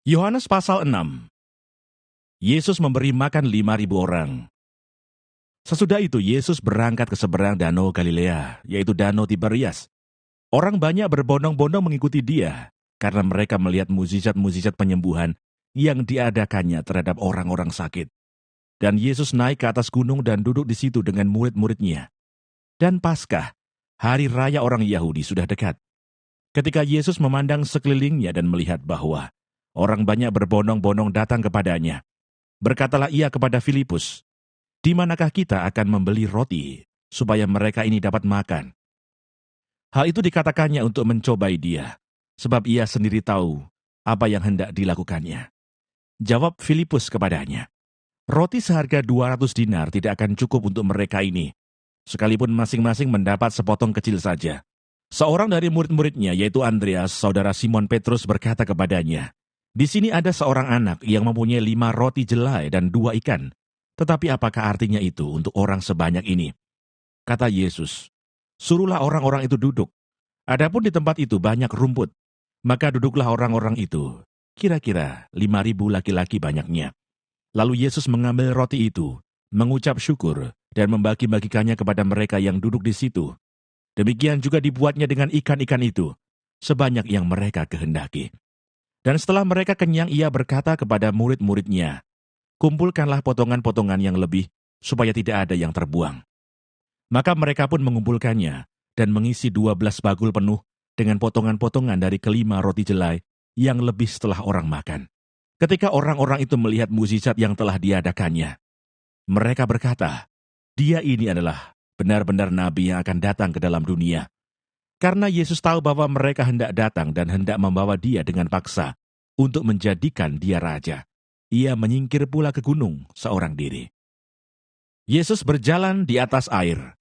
Yohanes pasal 6. Yesus memberi makan 5.000 orang. Sesudah itu Yesus berangkat ke seberang danau Galilea, yaitu danau Tiberias. Orang banyak berbondong-bondong mengikuti dia, karena mereka melihat mukjizat-mukjizat penyembuhan yang diadakannya terhadap orang-orang sakit. Dan Yesus naik ke atas gunung dan duduk di situ dengan murid-muridnya. Dan Paskah, hari raya orang Yahudi, sudah dekat. Ketika Yesus memandang sekelilingnya dan melihat bahwa orang banyak berbondong-bondong datang kepadanya, berkatalah ia kepada Filipus, "Di manakah kita akan membeli roti, supaya mereka ini dapat makan?" Hal itu dikatakannya untuk mencobai dia, sebab ia sendiri tahu apa yang hendak dilakukannya. Jawab Filipus kepadanya, "Roti seharga 200 dinar tidak akan cukup untuk mereka ini, sekalipun masing-masing mendapat sepotong kecil saja." Seorang dari murid-muridnya, yaitu Andreas, saudara Simon Petrus, berkata kepadanya, "Di sini ada seorang anak yang mempunyai 5 roti jelai dan 2 ikan. Tetapi apakah artinya itu untuk orang sebanyak ini?" Kata Yesus, "Suruhlah orang-orang itu duduk. Adapun di tempat itu banyak rumput, maka duduklah orang-orang itu, kira-kira 5.000 laki-laki banyaknya." Lalu Yesus mengambil roti itu, mengucap syukur, dan membagi-bagikannya kepada mereka yang duduk di situ. Demikian juga dibuatnya dengan ikan-ikan itu, sebanyak yang mereka kehendaki. Dan setelah mereka kenyang, ia berkata kepada murid-muridnya, "Kumpulkanlah potongan-potongan yang lebih, supaya tidak ada yang terbuang." Maka mereka pun mengumpulkannya, dan mengisi 12 bagul penuh dengan potongan-potongan dari kelima roti jelai yang lebih setelah orang makan. Ketika orang-orang itu melihat mukjizat yang telah diadakannya, mereka berkata, "Dia ini adalah benar-benar nabi yang akan datang ke dalam dunia." Karena Yesus tahu bahwa mereka hendak datang dan hendak membawa dia dengan paksa untuk menjadikan dia raja, ia menyingkir pula ke gunung seorang diri. Yesus berjalan di atas air.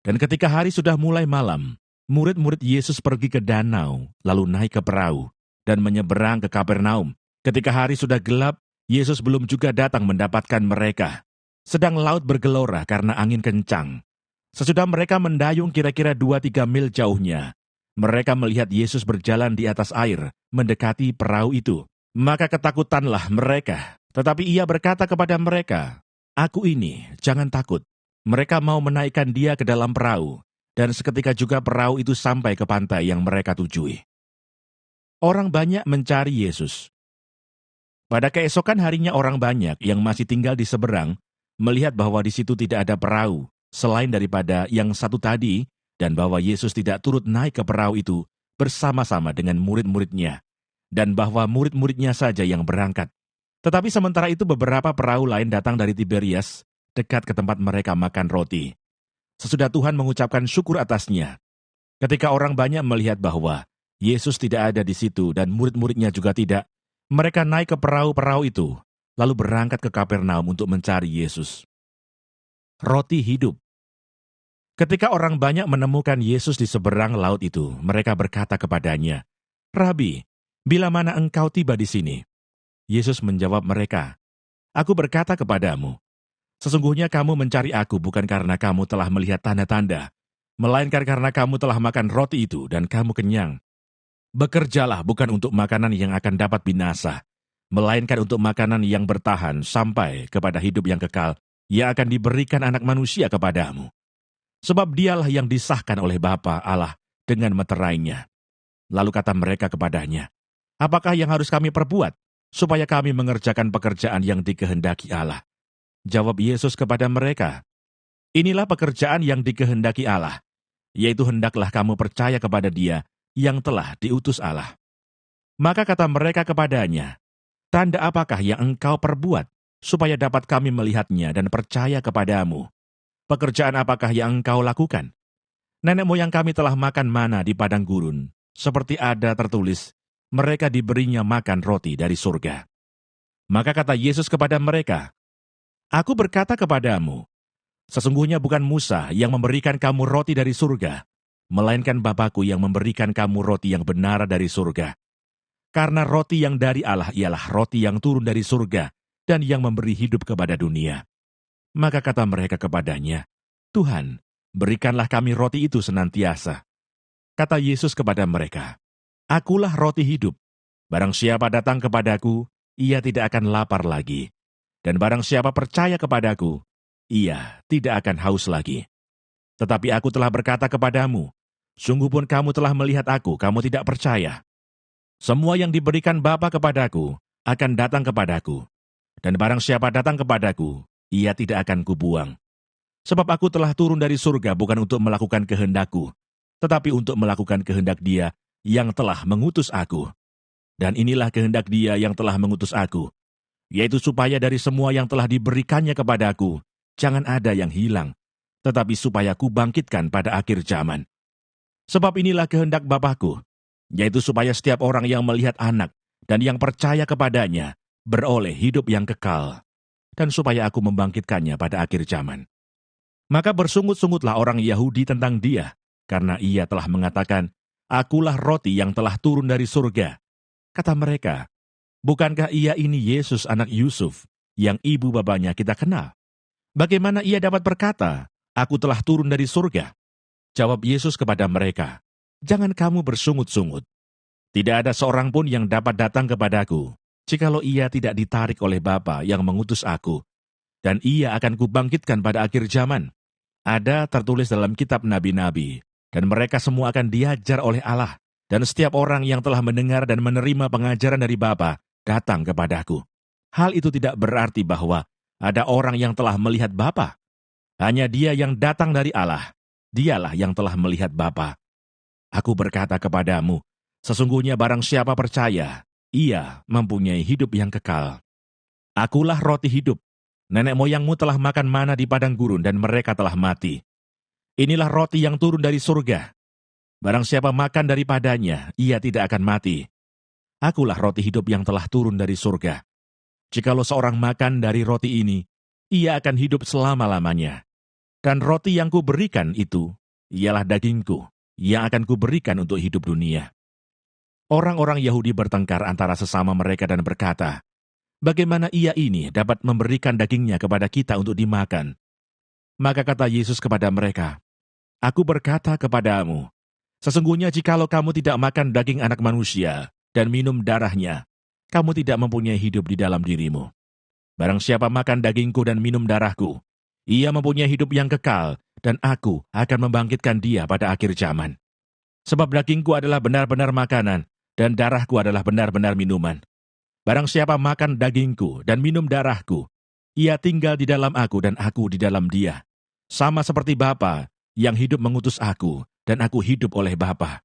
Dan ketika hari sudah mulai malam, murid-murid Yesus pergi ke danau, lalu naik ke perahu, dan menyeberang ke Kapernaum. Ketika hari sudah gelap, Yesus belum juga datang mendapatkan mereka. Sedang laut bergelora karena angin kencang. Sesudah mereka mendayung kira-kira 2-3 mil jauhnya, mereka melihat Yesus berjalan di atas air, mendekati perahu itu. Maka ketakutanlah mereka. Tetapi ia berkata kepada mereka, "Aku ini, jangan takut." Mereka mau menaikkan dia ke dalam perahu, dan seketika juga perahu itu sampai ke pantai yang mereka tujui. Orang banyak mencari Yesus. Pada keesokan harinya orang banyak yang masih tinggal di seberang melihat bahwa di situ tidak ada perahu selain daripada yang satu tadi, dan bahwa Yesus tidak turut naik ke perahu itu bersama-sama dengan murid-muridnya, dan bahwa murid-muridnya saja yang berangkat. Tetapi sementara itu beberapa perahu lain datang dari Tiberias, dekat ke tempat mereka makan roti. Sesudah Tuhan mengucapkan syukur atasnya, ketika orang banyak melihat bahwa Yesus tidak ada di situ dan murid-muridnya juga tidak, mereka naik ke perahu-perahu itu, lalu berangkat ke Kapernaum untuk mencari Yesus. Roti hidup. Ketika orang banyak menemukan Yesus di seberang laut itu, mereka berkata kepadanya, "Rabi, bila mana engkau tiba di sini?" Yesus menjawab mereka, "Aku berkata kepadamu, sesungguhnya kamu mencari aku bukan karena kamu telah melihat tanda-tanda, melainkan karena kamu telah makan roti itu dan kamu kenyang. Bekerjalah bukan untuk makanan yang akan dapat binasa, melainkan untuk makanan yang bertahan sampai kepada hidup yang kekal, yang akan diberikan Anak Manusia kepadamu. Sebab dialah yang disahkan oleh Bapa Allah dengan meterainya." Lalu kata mereka kepadanya, "Apakah yang harus kami perbuat, supaya kami mengerjakan pekerjaan yang dikehendaki Allah?" Jawab Yesus kepada mereka, "Inilah pekerjaan yang dikehendaki Allah, yaitu hendaklah kamu percaya kepada Dia yang telah diutus Allah." Maka kata mereka kepadanya, "Tanda apakah yang engkau perbuat, supaya dapat kami melihatnya dan percaya kepadamu? Pekerjaan apakah yang engkau lakukan? Nenek moyang kami telah makan mana di padang gurun, seperti ada tertulis, mereka diberinya makan roti dari surga." Maka kata Yesus kepada mereka, "Aku berkata kepadamu, sesungguhnya bukan Musa yang memberikan kamu roti dari surga, melainkan Bapa-Ku yang memberikan kamu roti yang benar dari surga. Karena roti yang dari Allah ialah roti yang turun dari surga dan yang memberi hidup kepada dunia." Maka kata mereka kepadanya, "Tuhan, berikanlah kami roti itu senantiasa." Kata Yesus kepada mereka, "Akulah roti hidup. Barang siapa datang kepadaku, ia tidak akan lapar lagi. Dan barang siapa percaya kepadaku, ia tidak akan haus lagi. Tetapi aku telah berkata kepadamu, sungguh pun kamu telah melihat aku, kamu tidak percaya. Semua yang diberikan Bapa kepadaku akan datang kepadaku. Dan barang siapa datang kepadaku, ia tidak akan kubuang. Sebab aku telah turun dari surga bukan untuk melakukan kehendakku, tetapi untuk melakukan kehendak Dia yang telah mengutus aku. Dan inilah kehendak Dia yang telah mengutus aku, yaitu supaya dari semua yang telah diberikannya kepadaku, jangan ada yang hilang, tetapi supaya kubangkitkan pada akhir zaman. Sebab inilah kehendak Bapa-Ku, yaitu supaya setiap orang yang melihat Anak dan yang percaya kepadanya beroleh hidup yang kekal, dan supaya aku membangkitkannya pada akhir zaman. Maka bersungut-sungutlah orang Yahudi tentang Dia, karena Ia telah mengatakan, Akulah roti yang telah turun dari surga. Kata mereka, bukankah Ia ini Yesus anak Yusuf, yang ibu bapanya kita kenal? Bagaimana Ia dapat berkata, Aku telah turun dari surga? Jawab Yesus kepada mereka, Jangan kamu bersungut-sungut. Tidak ada seorang pun yang dapat datang kepadaku, jikalau ia tidak ditarik oleh Bapa yang mengutus aku. Dan ia akan kubangkitkan pada akhir zaman. Ada tertulis dalam kitab nabi-nabi, dan mereka semua akan diajar oleh Allah. Dan setiap orang yang telah mendengar dan menerima pengajaran dari Bapa datang kepadaku. Hal itu tidak berarti bahwa ada orang yang telah melihat Bapa. Hanya Dia yang datang dari Allah, Dialah yang telah melihat Bapa. Aku berkata kepadamu, sesungguhnya barang siapa percaya, ia mempunyai hidup yang kekal. Akulah roti hidup. Nenek moyangmu telah makan mana di padang gurun dan mereka telah mati. Inilah roti yang turun dari surga. Barang siapa makan daripadanya, ia tidak akan mati. Akulah roti hidup yang telah turun dari surga. Jikalau seorang makan dari roti ini, ia akan hidup selama-lamanya. Dan roti yang kuberikan itu, ialah dagingku, yang akan kuberikan untuk hidup dunia. Orang-orang Yahudi bertengkar antara sesama mereka dan berkata, Bagaimana ia ini dapat memberikan dagingnya kepada kita untuk dimakan? Maka kata Yesus kepada mereka, Aku berkata kepadamu, sesungguhnya jikalau kamu tidak makan daging anak manusia dan minum darahnya, kamu tidak mempunyai hidup di dalam dirimu. Barang siapa makan dagingku dan minum darahku, ia mempunyai hidup yang kekal, dan aku akan membangkitkan dia pada akhir zaman. Sebab dagingku adalah benar-benar makanan, dan darahku adalah benar-benar minuman. Barang siapa makan dagingku dan minum darahku, ia tinggal di dalam aku dan aku di dalam dia. Sama seperti Bapa yang hidup mengutus aku, dan aku hidup oleh Bapa.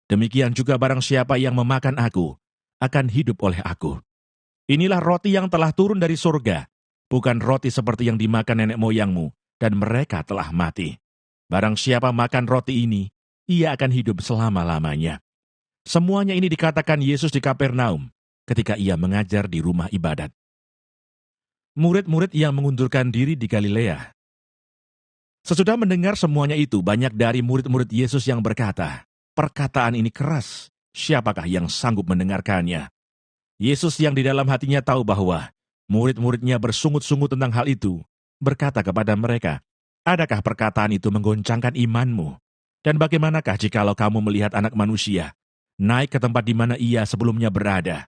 Demikian juga barang siapa yang memakan aku, akan hidup oleh aku. Inilah roti yang telah turun dari surga, bukan roti seperti yang dimakan nenek moyangmu, dan mereka telah mati. Barang siapa makan roti ini, ia akan hidup selama-lamanya. Semuanya ini dikatakan Yesus di Kapernaum, ketika ia mengajar di rumah ibadat. Murid-murid yang mengundurkan diri di Galilea. Sesudah mendengar semuanya itu, banyak dari murid-murid Yesus yang berkata, Perkataan ini keras, siapakah yang sanggup mendengarkannya? Yesus yang di dalam hatinya tahu bahwa murid-muridnya bersungut-sungut tentang hal itu, berkata kepada mereka, Adakah perkataan itu menggoncangkan imanmu? Dan bagaimanakah jikalau kamu melihat Anak Manusia naik ke tempat di mana ia sebelumnya berada?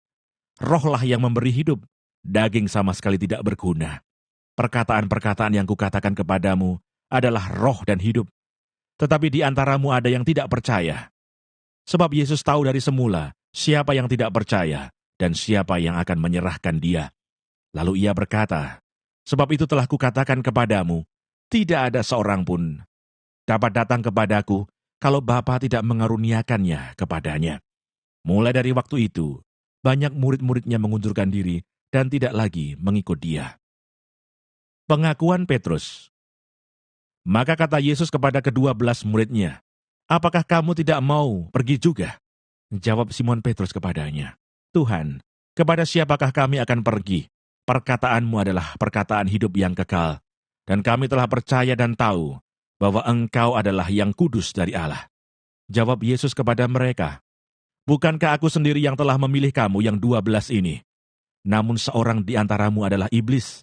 Rohlah yang memberi hidup, daging sama sekali tidak berguna. Perkataan-perkataan yang kukatakan kepadamu adalah roh dan hidup. Tetapi di antaramu ada yang tidak percaya. Sebab Yesus tahu dari semula siapa yang tidak percaya dan siapa yang akan menyerahkan dia. Lalu ia berkata, Sebab itu telah kukatakan kepadamu, tidak ada seorang pun dapat datang kepadaku kalau Bapa tidak mengaruniakannya kepadanya. Mulai dari waktu itu, banyak murid-muridnya mengundurkan diri dan tidak lagi mengikut dia. Pengakuan Petrus. Maka kata Yesus kepada ke-12 muridnya, Apakah kamu tidak mau pergi juga? Jawab Simon Petrus kepadanya, Tuhan, kepada siapakah kami akan pergi? Perkataanmu adalah perkataan hidup yang kekal, dan kami telah percaya dan tahu bahwa Engkau adalah yang kudus dari Allah. Jawab Yesus kepada mereka, Bukankah aku sendiri yang telah memilih kamu yang 12 ini? Namun seorang di antaramu adalah iblis.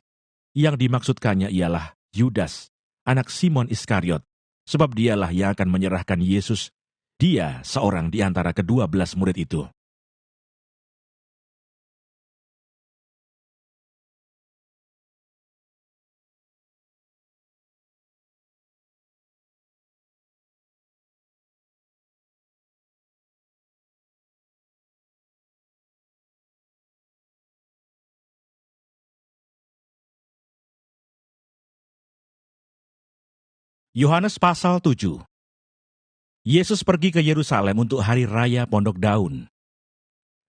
Yang dimaksudkannya ialah Yudas, anak Simon Iskariot, sebab dialah yang akan menyerahkan Yesus. Dia seorang di antara ke-12 murid itu. Yohanes pasal 7. Yesus pergi ke Yerusalem untuk hari raya Pondok Daun.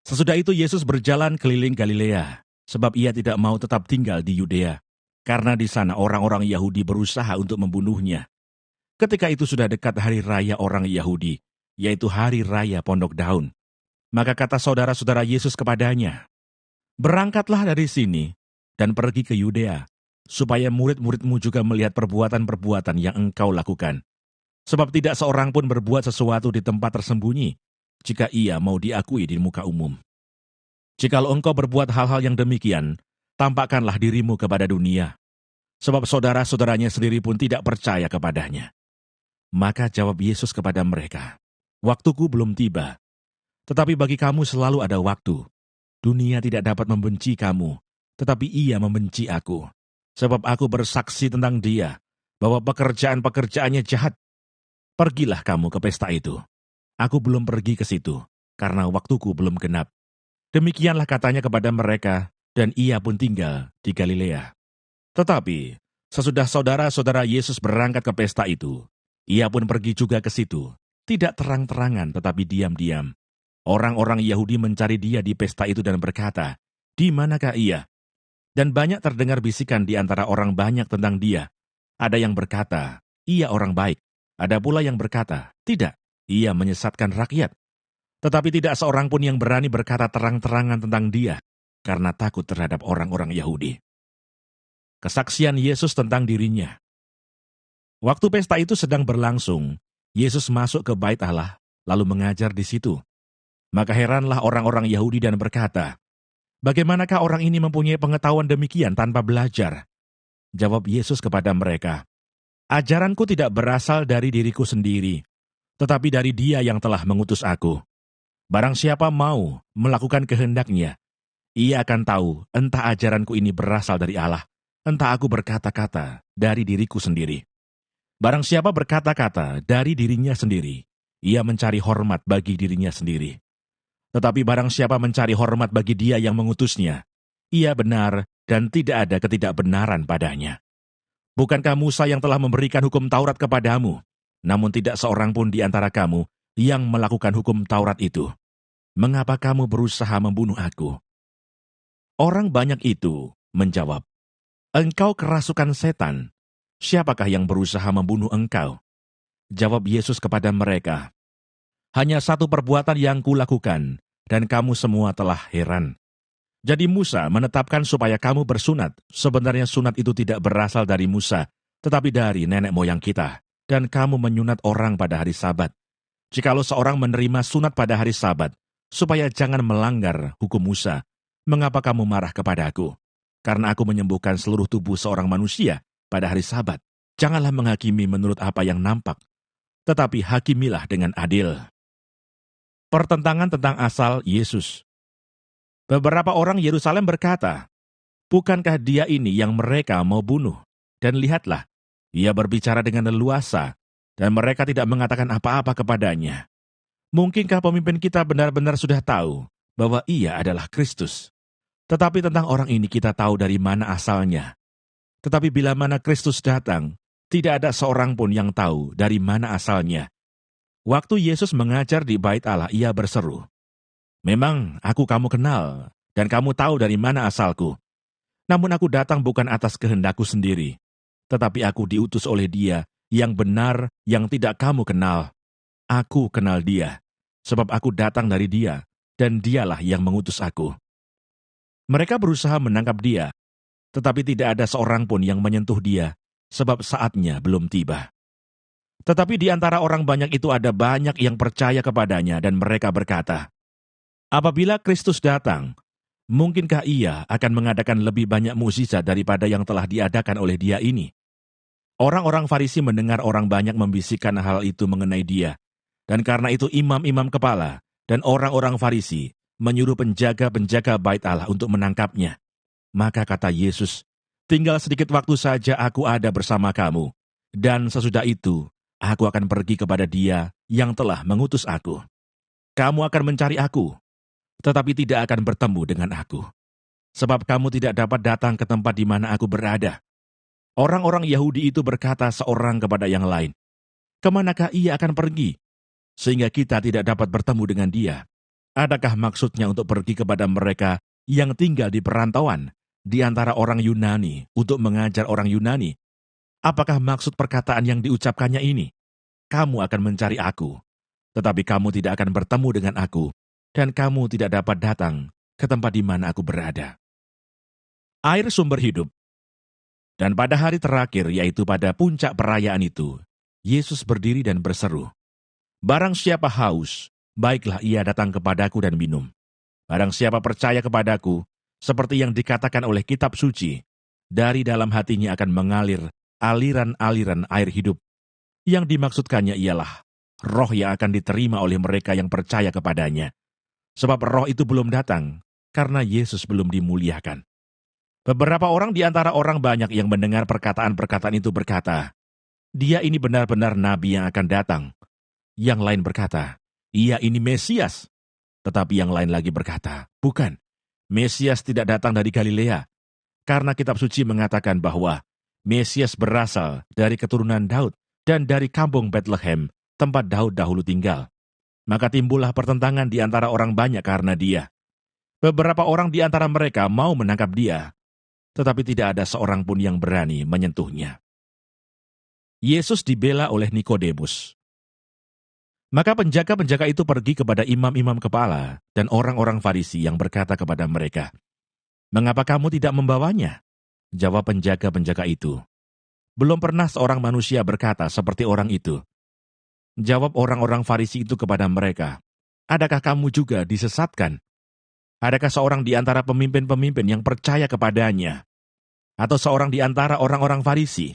Sesudah itu Yesus berjalan keliling Galilea, sebab ia tidak mau tetap tinggal di Yudea, karena di sana orang-orang Yahudi berusaha untuk membunuhnya. Ketika itu sudah dekat hari raya orang Yahudi, yaitu hari raya Pondok Daun. Maka kata saudara-saudara Yesus kepadanya, "Berangkatlah dari sini dan pergi ke Yudea, supaya murid-muridmu juga melihat perbuatan-perbuatan yang engkau lakukan. Sebab tidak seorang pun berbuat sesuatu di tempat tersembunyi, jika ia mau diakui di muka umum. Jikalau engkau berbuat hal-hal yang demikian, tampakkanlah dirimu kepada dunia, sebab saudara-saudaranya sendiri pun tidak percaya kepadanya." Maka jawab Yesus kepada mereka, "Waktuku belum tiba, tetapi bagi kamu selalu ada waktu. Dunia tidak dapat membenci kamu, tetapi ia membenci aku. Sebab aku bersaksi tentang dia, bahwa pekerjaan-pekerjaannya jahat. Pergilah kamu ke pesta itu. Aku belum pergi ke situ, karena waktuku belum genap." Demikianlah katanya kepada mereka, dan ia pun tinggal di Galilea. Tetapi, sesudah saudara-saudara Yesus berangkat ke pesta itu, ia pun pergi juga ke situ, tidak terang-terangan tetapi diam-diam. Orang-orang Yahudi mencari dia di pesta itu dan berkata, "Di manakah ia?" Dan banyak terdengar bisikan di antara orang banyak tentang dia. Ada yang berkata, "Ia orang baik." Ada pula yang berkata, "Tidak, ia menyesatkan rakyat." Tetapi tidak seorang pun yang berani berkata terang-terangan tentang dia, karena takut terhadap orang-orang Yahudi. Kesaksian Yesus tentang dirinya. Waktu pesta itu sedang berlangsung, Yesus masuk ke Bait Allah, lalu mengajar di situ. Maka heranlah orang-orang Yahudi dan berkata, "Bagaimanakah orang ini mempunyai pengetahuan demikian tanpa belajar?" Jawab Yesus kepada mereka, "Ajaranku tidak berasal dari diriku sendiri, tetapi dari Dia yang telah mengutus aku. Barang siapa mau melakukan kehendaknya, ia akan tahu entah ajaranku ini berasal dari Allah, entah aku berkata-kata dari diriku sendiri. Barang siapa berkata-kata dari dirinya sendiri, ia mencari hormat bagi dirinya sendiri. Tetapi barang siapa mencari hormat bagi Dia yang mengutusnya, ia benar dan tidak ada ketidakbenaran padanya. Bukankah Musa yang telah memberikan hukum Taurat kepadamu, namun tidak seorang pun di antara kamu yang melakukan hukum Taurat itu? Mengapa kamu berusaha membunuh aku?" Orang banyak itu menjawab, "Engkau kerasukan setan. Siapakah yang berusaha membunuh engkau?" Jawab Yesus kepada mereka, "Hanya satu perbuatan yang kulakukan, dan kamu semua telah heran. Jadi Musa menetapkan supaya kamu bersunat. Sebenarnya sunat itu tidak berasal dari Musa, tetapi dari nenek moyang kita. Dan kamu menyunat orang pada hari Sabat. Jikalau seorang menerima sunat pada hari Sabat, supaya jangan melanggar hukum Musa, mengapa kamu marah kepadaku? Karena aku menyembuhkan seluruh tubuh seorang manusia pada hari Sabat. Janganlah menghakimi menurut apa yang nampak, tetapi hakimilah dengan adil." Pertentangan tentang asal Yesus. Beberapa orang Yerusalem berkata, "Bukankah dia ini yang mereka mau bunuh? Dan lihatlah, ia berbicara dengan leluasa, dan mereka tidak mengatakan apa-apa kepadanya. Mungkinkah pemimpin kita benar-benar sudah tahu bahwa ia adalah Kristus? Tetapi tentang orang ini kita tahu dari mana asalnya. Tetapi bila mana Kristus datang, tidak ada seorang pun yang tahu dari mana asalnya." Waktu Yesus mengajar di Bait Allah, ia berseru, "Memang aku kamu kenal, dan kamu tahu dari mana asalku. Namun aku datang bukan atas kehendakku sendiri, tetapi aku diutus oleh Dia yang benar yang tidak kamu kenal. Aku kenal Dia, sebab aku datang dari Dia, dan Dialah yang mengutus aku." Mereka berusaha menangkap Dia, tetapi tidak ada seorang pun yang menyentuh Dia, sebab saatnya belum tiba. Tetapi di antara orang banyak itu ada banyak yang percaya kepadanya, dan mereka berkata, "Apabila Kristus datang, mungkinkah ia akan mengadakan lebih banyak mukjizat daripada yang telah diadakan oleh Dia ini?" Orang-orang Farisi mendengar orang banyak membisikkan hal itu mengenai Dia, dan karena itu imam-imam kepala dan orang-orang Farisi menyuruh penjaga-penjaga Bait Allah untuk menangkapnya. Maka kata Yesus, "Tinggal sedikit waktu saja aku ada bersama kamu, dan sesudah itu aku akan pergi kepada Dia yang telah mengutus aku. Kamu akan mencari aku, tetapi tidak akan bertemu dengan aku. Sebab kamu tidak dapat datang ke tempat di mana aku berada." Orang-orang Yahudi itu berkata seorang kepada yang lain, "Kemanakah ia akan pergi, sehingga kita tidak dapat bertemu dengan dia? Adakah maksudnya untuk pergi kepada mereka yang tinggal di perantauan, di antara orang Yunani, untuk mengajar orang Yunani? Apakah maksud perkataan yang diucapkannya ini? Kamu akan mencari aku, tetapi kamu tidak akan bertemu dengan aku, dan kamu tidak dapat datang ke tempat di mana aku berada." Air sumber hidup. Dan pada hari terakhir, yaitu pada puncak perayaan itu, Yesus berdiri dan berseru, "Barang siapa haus, baiklah ia datang kepadaku dan minum. Barang siapa percaya kepadaku, seperti yang dikatakan oleh kitab suci, dari dalam hatinya akan mengalir aliran-aliran air hidup." Yang dimaksudkannya ialah roh yang akan diterima oleh mereka yang percaya kepadanya. Sebab roh itu belum datang, karena Yesus belum dimuliakan. Beberapa orang di antara orang banyak yang mendengar perkataan-perkataan itu berkata, "Dia ini benar-benar nabi yang akan datang." Yang lain berkata, "Ia ini Mesias." Tetapi yang lain lagi berkata, "Bukan, Mesias tidak datang dari Galilea." Karena kitab suci mengatakan bahwa Mesias berasal dari keturunan Daud dan dari kampung Bethlehem, tempat Daud dahulu tinggal. Maka timbullah pertentangan di antara orang banyak karena dia. Beberapa orang di antara mereka mau menangkap dia, tetapi tidak ada seorang pun yang berani menyentuhnya. Yesus dibela oleh Nikodemus. Maka penjaga-penjaga itu pergi kepada imam-imam kepala dan orang-orang Farisi yang berkata kepada mereka, "Mengapa kamu tidak membawanya?" Jawab penjaga-penjaga itu, "Belum pernah seorang manusia berkata seperti orang itu." Jawab orang-orang Farisi itu kepada mereka, "Adakah kamu juga disesatkan? Adakah seorang di antara pemimpin-pemimpin yang percaya kepadanya? Atau seorang di antara orang-orang Farisi?"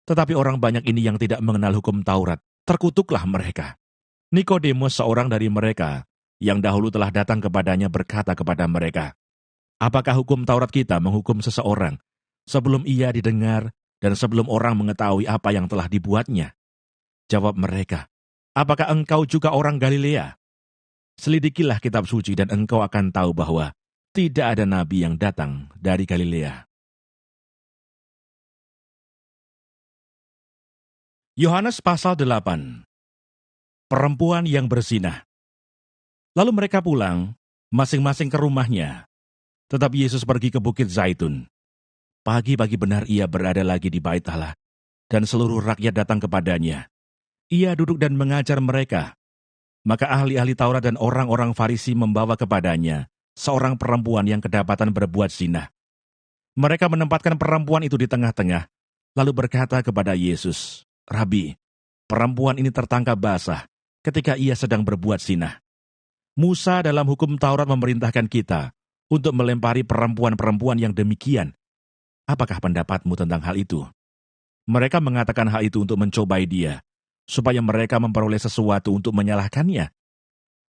Tetapi orang banyak ini yang tidak mengenal hukum Taurat, terkutuklah mereka. Nikodemus, seorang dari mereka, yang dahulu telah datang kepadanya, berkata kepada mereka, "Apakah hukum Taurat kita menghukum seseorang sebelum ia didengar dan sebelum orang mengetahui apa yang telah dibuatnya?" Jawab mereka, "Apakah engkau juga orang Galilea? Selidikilah kitab suci dan engkau akan tahu bahwa tidak ada nabi yang datang dari Galilea." Yohanes pasal 8. Perempuan yang berzinah. Lalu mereka pulang, masing-masing ke rumahnya. Tetapi Yesus pergi ke Bukit Zaitun. Pagi-pagi benar ia berada lagi di bait Allah, dan seluruh rakyat datang kepadanya. Ia duduk dan mengajar mereka. Maka ahli-ahli Taurat dan orang-orang Farisi membawa kepadanya seorang perempuan yang kedapatan berbuat zina. Mereka menempatkan perempuan itu di tengah-tengah, lalu berkata kepada Yesus, "Rabi, perempuan ini tertangkap basah ketika ia sedang berbuat zina. Musa dalam hukum Taurat memerintahkan kita untuk melempari perempuan-perempuan yang demikian. Apakah pendapatmu tentang hal itu?" Mereka mengatakan hal itu untuk mencobai dia, supaya mereka memperoleh sesuatu untuk menyalahkannya.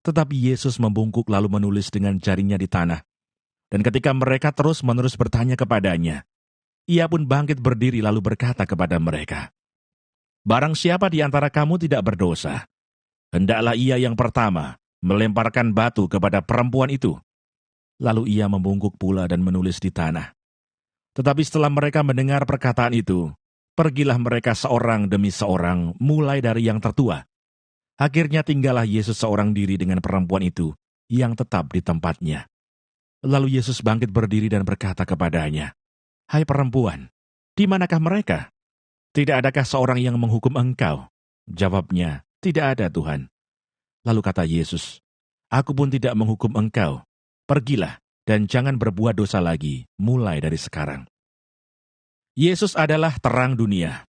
Tetapi Yesus membungkuk lalu menulis dengan jarinya di tanah. Dan ketika mereka terus-menerus bertanya kepadanya, ia pun bangkit berdiri lalu berkata kepada mereka, "Barang siapa di antara kamu tidak berdosa, hendaklah ia yang pertama melemparkan batu kepada perempuan itu." Lalu ia membungkuk pula dan menulis di tanah. Tetapi setelah mereka mendengar perkataan itu, pergilah mereka seorang demi seorang, mulai dari yang tertua. Akhirnya tinggallah Yesus seorang diri dengan perempuan itu, yang tetap di tempatnya. Lalu Yesus bangkit berdiri dan berkata kepadanya, "Hai perempuan, di manakah mereka? Tidak adakah seorang yang menghukum engkau?" Jawabnya, "Tidak ada, Tuhan." Lalu kata Yesus, "Aku pun tidak menghukum engkau. Pergilah dan jangan berbuat dosa lagi, mulai dari sekarang." Yesus adalah terang dunia.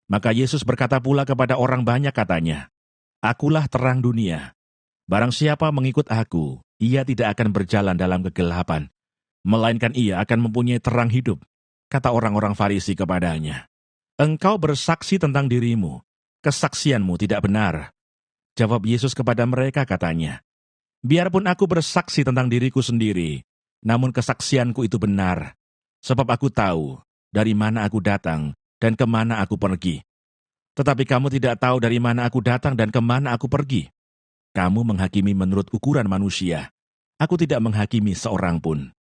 Maka Yesus berkata pula kepada orang banyak katanya, "Akulah terang dunia. Barang siapa mengikut aku, ia tidak akan berjalan dalam kegelapan, melainkan ia akan mempunyai terang hidup." Kata orang-orang Farisi kepadanya, "Engkau bersaksi tentang dirimu, kesaksianmu tidak benar." Jawab Yesus kepada mereka katanya, "Biarpun aku bersaksi tentang diriku sendiri, namun kesaksianku itu benar, sebab aku tahu dari mana aku datang dan kemana aku pergi. Tetapi kamu tidak tahu dari mana aku datang dan kemana aku pergi. Kamu menghakimi menurut ukuran manusia. Aku tidak menghakimi seorang pun.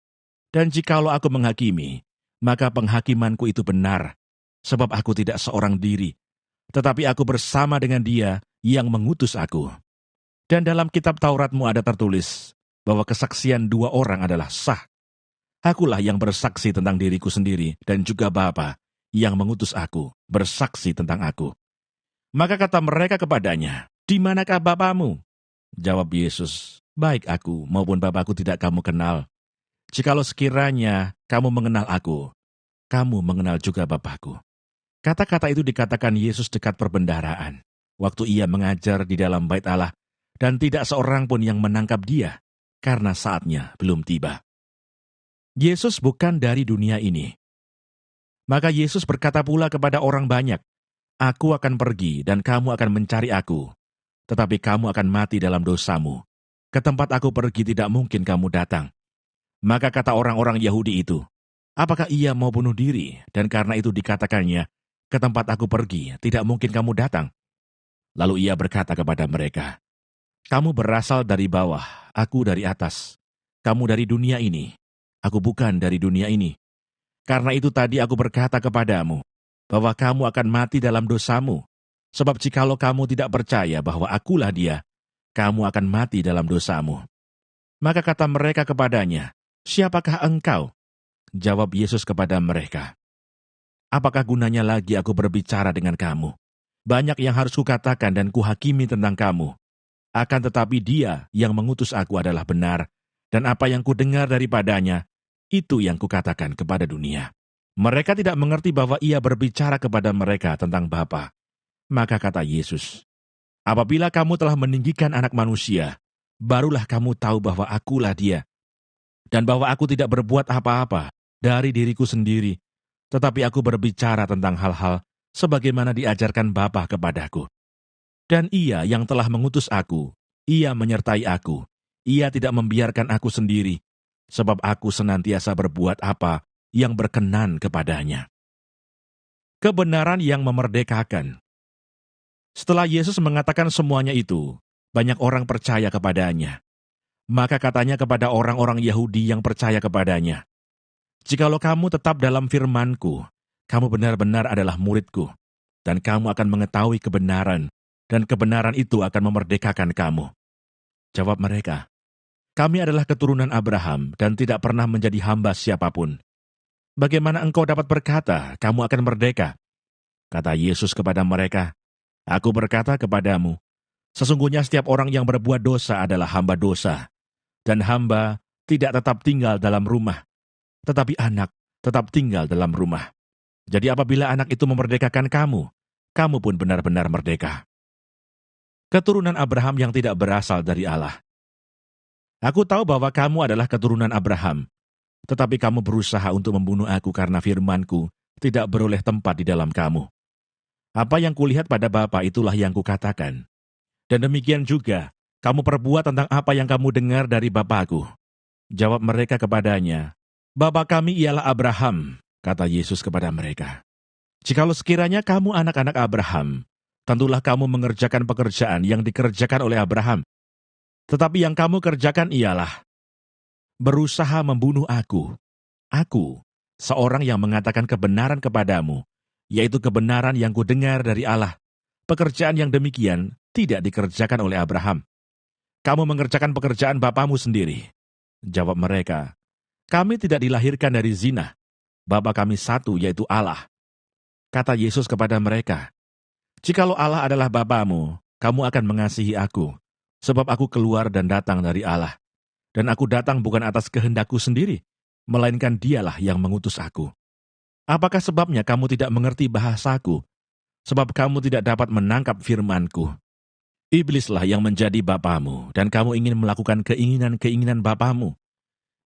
Dan jikalau aku menghakimi, maka penghakimanku itu benar, sebab aku tidak seorang diri, tetapi aku bersama dengan Dia yang mengutus aku. Dan dalam kitab Tauratmu ada tertulis bahwa kesaksian 2 orang adalah sah. Akulah yang bersaksi tentang diriku sendiri, dan juga Bapa yang mengutus aku bersaksi tentang aku. Maka kata mereka kepadanya, "Di manakah Bapamu?" Jawab Yesus, "Baik aku maupun Bapakku tidak kamu kenal. Jikalau sekiranya kamu mengenal aku, kamu mengenal juga Bapakku." Kata-kata itu dikatakan Yesus dekat perbendaharaan, waktu ia mengajar di dalam bait Allah, dan tidak seorang pun yang menangkap dia, karena saatnya belum tiba. Yesus bukan dari dunia ini. Maka Yesus berkata pula kepada orang banyak, "Aku akan pergi dan kamu akan mencari aku, tetapi kamu akan mati dalam dosamu. Ke tempat aku pergi tidak mungkin kamu datang." Maka kata orang-orang Yahudi itu, "Apakah ia mau bunuh diri? Dan karena itu dikatakannya, ke tempat aku pergi tidak mungkin kamu datang." Lalu ia berkata kepada mereka, "Kamu berasal dari bawah, aku dari atas. Kamu dari dunia ini, aku bukan dari dunia ini. Karena itu tadi aku berkata kepadamu, bahwa kamu akan mati dalam dosamu. Sebab jikalau kamu tidak percaya bahwa akulah Dia, kamu akan mati dalam dosamu." Maka kata mereka kepadanya, "Siapakah engkau?" Jawab Yesus kepada mereka, "Apakah gunanya lagi aku berbicara dengan kamu? Banyak yang harus kukatakan dan kuhakimi tentang kamu. Akan tetapi Dia yang mengutus aku adalah benar, dan apa yang kudengar daripadanya, itu yang kukatakan kepada dunia." Mereka tidak mengerti bahwa ia berbicara kepada mereka tentang Bapa. Maka kata Yesus, "Apabila kamu telah meninggikan Anak Manusia, barulah kamu tahu bahwa akulah Dia, dan bahwa aku tidak berbuat apa-apa dari diriku sendiri, tetapi aku berbicara tentang hal-hal sebagaimana diajarkan Bapa kepadaku. Dan Ia yang telah mengutus aku, Ia menyertai aku. Ia tidak membiarkan aku sendiri, sebab aku senantiasa berbuat apa yang berkenan kepadanya." Kebenaran yang memerdekakan. Setelah Yesus mengatakan semuanya itu, banyak orang percaya kepadanya. Maka katanya kepada orang-orang Yahudi yang percaya kepadanya, "Jikalau kamu tetap dalam firman-Ku, kamu benar-benar adalah murid-Ku, dan kamu akan mengetahui kebenaran, dan kebenaran itu akan memerdekakan kamu." Jawab mereka, "Kami adalah keturunan Abraham dan tidak pernah menjadi hamba siapapun. Bagaimana engkau dapat berkata, kamu akan merdeka?" Kata Yesus kepada mereka, "Aku berkata kepadamu, sesungguhnya setiap orang yang berbuat dosa adalah hamba dosa. Dan hamba tidak tetap tinggal dalam rumah, tetapi anak tetap tinggal dalam rumah. Jadi apabila anak itu memerdekakan kamu, kamu pun benar-benar merdeka." Keturunan Abraham yang tidak berasal dari Allah. Aku tahu bahwa kamu adalah keturunan Abraham, tetapi kamu berusaha untuk membunuh aku karena firman-Ku tidak beroleh tempat di dalam kamu. Apa yang kulihat pada Bapa itulah yang kukatakan. Dan demikian juga, kamu perbuat tentang apa yang kamu dengar dari Bapa-Ku. Jawab mereka kepadanya, "Bapa kami ialah Abraham," kata Yesus kepada mereka. "Jikalau sekiranya kamu anak-anak Abraham, tentulah kamu mengerjakan pekerjaan yang dikerjakan oleh Abraham. Tetapi yang kamu kerjakan ialah berusaha membunuh aku. Aku, seorang yang mengatakan kebenaran kepadamu, yaitu kebenaran yang kudengar dari Allah. Pekerjaan yang demikian tidak dikerjakan oleh Abraham. Kamu mengerjakan pekerjaan bapamu sendiri." Jawab mereka, "Kami tidak dilahirkan dari zina. Bapa kami satu, yaitu Allah." Kata Yesus kepada mereka, "Jikalau Allah adalah Bapamu, kamu akan mengasihi aku, sebab aku keluar dan datang dari Allah. Dan aku datang bukan atas kehendakku sendiri, melainkan Dialah yang mengutus aku. Apakah sebabnya kamu tidak mengerti bahasaku? Sebab kamu tidak dapat menangkap firman-Ku. Iblislah yang menjadi bapamu, dan kamu ingin melakukan keinginan-keinginan bapamu.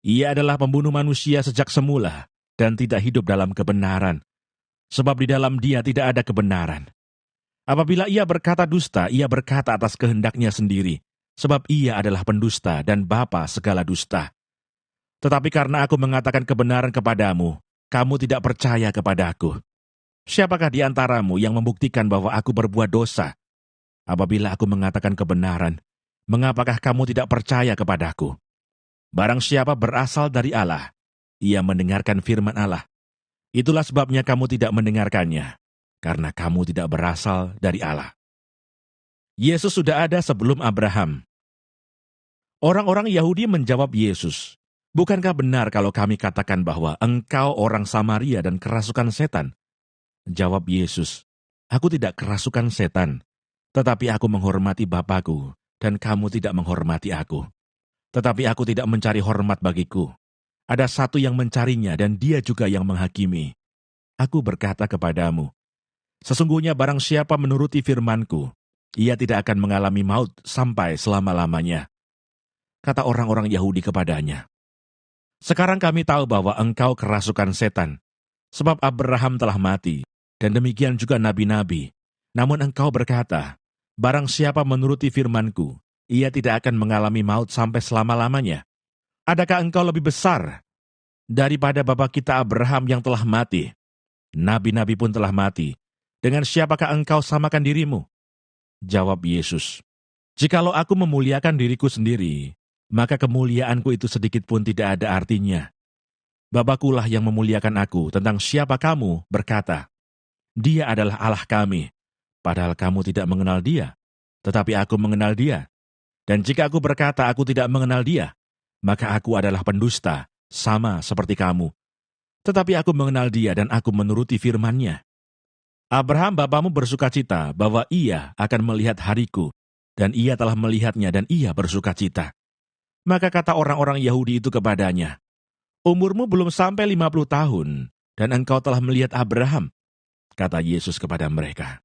Ia adalah pembunuh manusia sejak semula, dan tidak hidup dalam kebenaran. Sebab di dalam dia tidak ada kebenaran. Apabila ia berkata dusta, ia berkata atas kehendaknya sendiri, sebab ia adalah pendusta dan bapa segala dusta. Tetapi karena aku mengatakan kebenaran kepadamu, kamu tidak percaya kepadaku. Siapakah di antaramu yang membuktikan bahwa aku berbuat dosa? Apabila aku mengatakan kebenaran, mengapakah kamu tidak percaya kepadaku? Barang siapa berasal dari Allah, ia mendengarkan firman Allah. Itulah sebabnya kamu tidak mendengarkannya, karena kamu tidak berasal dari Allah. Yesus sudah ada sebelum Abraham. Orang-orang Yahudi menjawab Yesus, "Bukankah benar kalau kami katakan bahwa engkau orang Samaria dan kerasukan setan?" Jawab Yesus, "Aku tidak kerasukan setan, tetapi aku menghormati Bapakku, dan kamu tidak menghormati aku. Tetapi aku tidak mencari hormat bagiku. Ada satu yang mencarinya dan dia juga yang menghakimi. Aku berkata kepadamu, sesungguhnya barang siapa menuruti firman-Ku, ia tidak akan mengalami maut sampai selama-lamanya." Kata orang-orang Yahudi kepadanya, "Sekarang kami tahu bahwa engkau kerasukan setan, sebab Abraham telah mati, dan demikian juga nabi-nabi. Namun engkau berkata, barang siapa menuruti firman-Ku, ia tidak akan mengalami maut sampai selama-lamanya. Adakah engkau lebih besar daripada bapa kita Abraham yang telah mati? Nabi-nabi pun telah mati. Dengan siapakah engkau samakan dirimu?" Jawab Yesus, "Jikalau aku memuliakan diriku sendiri, maka kemuliaanku itu sedikit pun tidak ada artinya. Bapakkulah yang memuliakan aku. Tentang siapa kamu berkata, Dia adalah Allah kami, padahal kamu tidak mengenal Dia, tetapi aku mengenal Dia. Dan jika aku berkata aku tidak mengenal Dia, maka aku adalah pendusta, sama seperti kamu. Tetapi aku mengenal Dia dan aku menuruti firman-Nya. Abraham bapamu bersukacita bahwa ia akan melihat hariku, dan ia telah melihatnya dan ia bersukacita." Maka kata orang-orang Yahudi itu kepadanya, "Umurmu belum sampai 50 tahun, dan engkau telah melihat Abraham." Kata Yesus kepada mereka,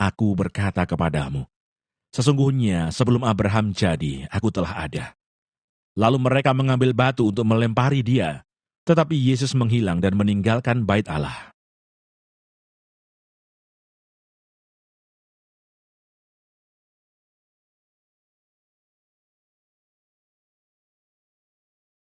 "Aku berkata kepadamu, sesungguhnya sebelum Abraham jadi, aku telah ada." Lalu mereka mengambil batu untuk melempari dia, tetapi Yesus menghilang dan meninggalkan bait Allah.